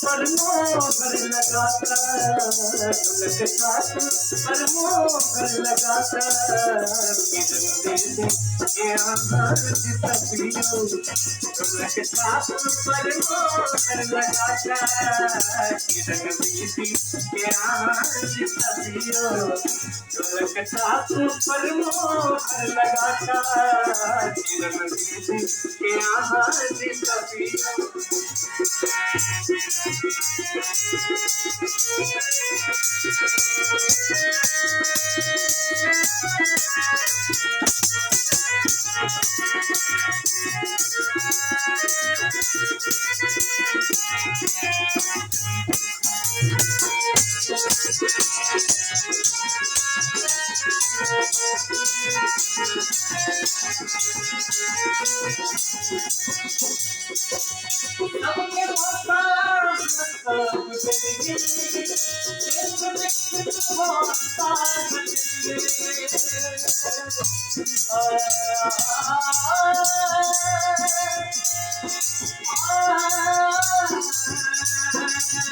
पर मोहर लगाता, ढोलक साथ पर मोहर लगाता, ये आवाज तपियो, ढोलक साथ पर मोहर लगाता, किरण बीती ये आवाज तपियो, ढोलक साथ पर मोहर लगाता, किरण बीती ये आवाज तपियो।